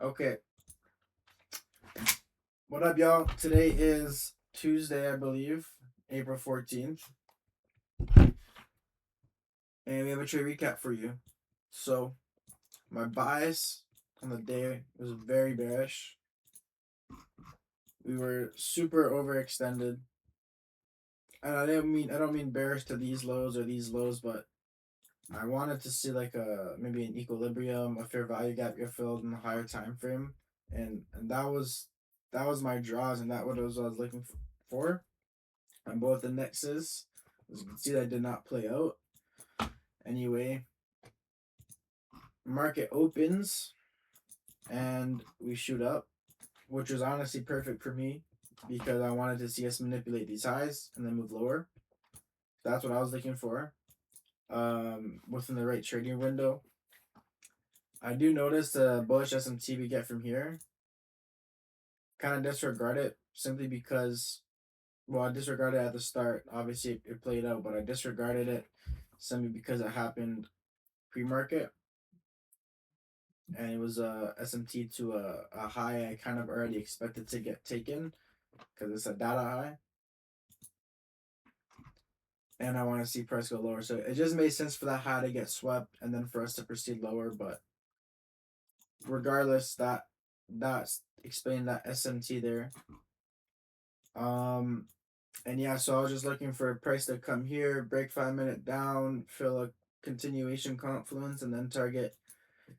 Okay, what up, y'all? Today is Tuesday, I believe, April 14th, and we have a trade recap for you. So, my bias on the day was very bearish. We were super overextended, and I don't mean bearish to these lows or these lows, but I wanted to see like a maybe an equilibrium, a fair value gap get filled in a higher time frame, and that was my draws, and that what was what I was looking for on both indexes. As you can see, that did not play out. Anyway, market opens and we shoot up, which was honestly perfect for me because I wanted to see us manipulate these highs and then move lower. That's what I was looking for within the right trading window. I do notice the bullish SMT we get from here. Kind of disregard it simply because, well, I disregarded it at the start. Obviously, it played out, but I disregarded it simply because it happened pre-market, and it was a SMT to a high I kind of already expected to get taken because it's a data high, and I want to see price go lower. So it just made sense for that high to get swept and then for us to proceed lower. But regardless, that's explaining that SMT there. And yeah, so I was just looking for a price to come here, break 5 minute down, fill a continuation confluence, and then target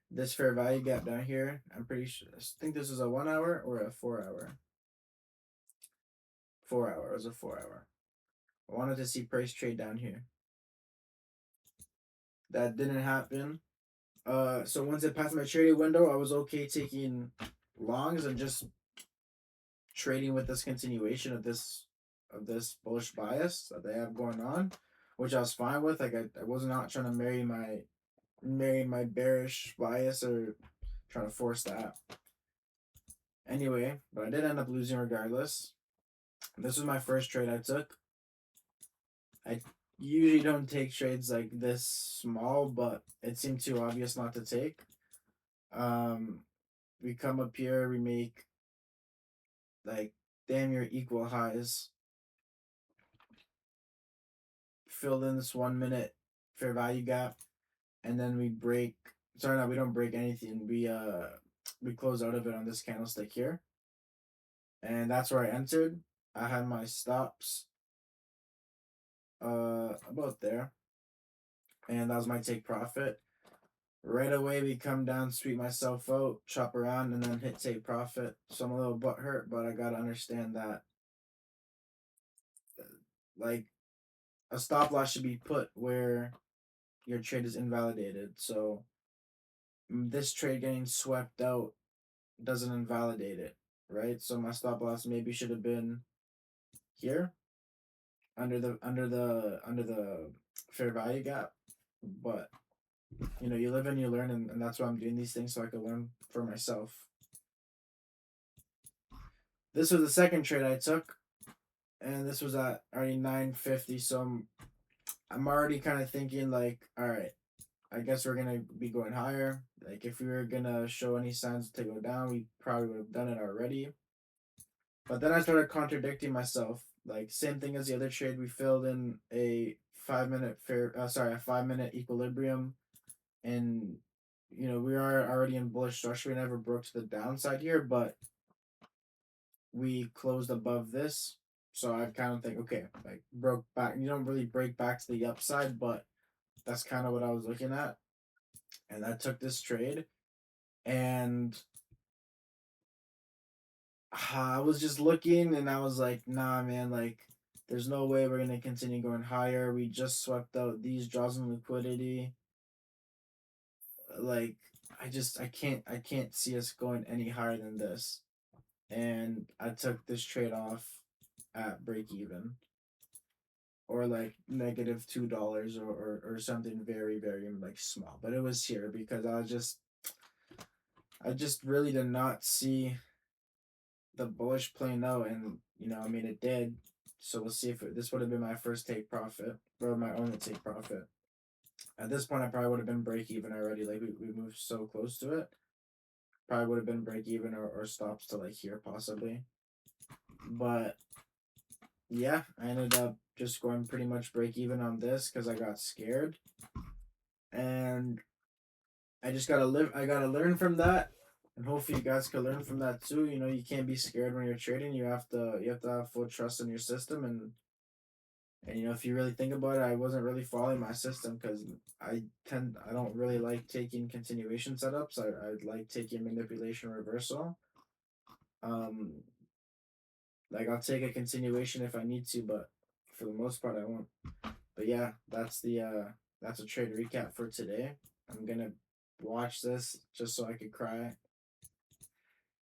this fair value gap down here. I'm pretty sure. I think this is a 1 hour or a 4 hour. 4 hour. It was a 4 hour. I wanted to see price trade down here. That didn't happen. So once it passed my trading window, I was okay taking longs and just trading with this continuation of this bullish bias that they have going on, which I was fine with. Like I was not trying to marry my bearish bias or trying to force that. Anyway, but I did end up losing regardless. This was my first trade I took. I usually don't take trades like this small, but it seemed too obvious not to take. Um, we come up here, we make like damn near equal highs. Filled in this 1 minute fair value gap, and then we break. Sorry, no, we don't break anything. We close out of it on this candlestick here, and that's where I entered. I had my stops about there, and that was my take profit. Right away, we come down, sweep myself out, chop around, and then hit take profit. So I'm a little butt hurt, but I gotta understand that, like, a stop loss should be put where your trade is invalidated. So this trade getting swept out doesn't invalidate it, right? So my stop loss maybe should have been here under the fair value gap, but you live and you learn, and that's why I'm doing these things so I can learn for myself. This was the second trade I took, and this was at already 950. So I'm already kind of thinking like, all right, I guess we're gonna be going higher. Like if we were gonna show any signs to go down, we probably would have done it already. But then I started contradicting myself. Like same thing as the other trade, we filled in a 5 minute a 5 minute equilibrium, and we are already in bullish structure. We never broke to the downside here, but we closed above this. So I kind of think, okay, like broke back. You don't really break back to the upside, but that's kind of what I was looking at. And I took this trade, and I was just looking, and I was like, nah, man, like there's no way we're gonna continue going higher. We just swept out these draws in liquidity. Like I can't see us going any higher than this. And I took this trade off at break even, or like -$2 or something very, very like small. But it was here because I just really did not see the bullish playing out, and I mean it did. So we'll see if this would have been my first take profit or my only take profit. At this point, I probably would have been break even already. Like we moved so close to it. probably would have been break even or stops to like here possibly. But yeah, I ended up just going pretty much break even on this because I got scared, and I just gotta live. I gotta learn from that, and hopefully you guys can learn from that too. You know, you can't be scared when you're trading. You have to have full trust in your system, and you know, if you really think about it, I wasn't really following my system because I don't really like taking continuation setups. I like taking manipulation reversal. Um, like I'll take a continuation if I need to, but for the most part, I won't. But yeah, that's a trade recap for today. I'm gonna watch this just so I could cry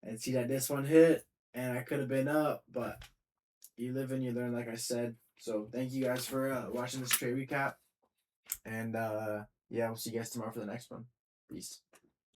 and see that this one hit, and I could have been up, but you live and you learn, like I said. So thank you guys for watching this trade recap, and yeah, we'll see you guys tomorrow for the next one. Peace.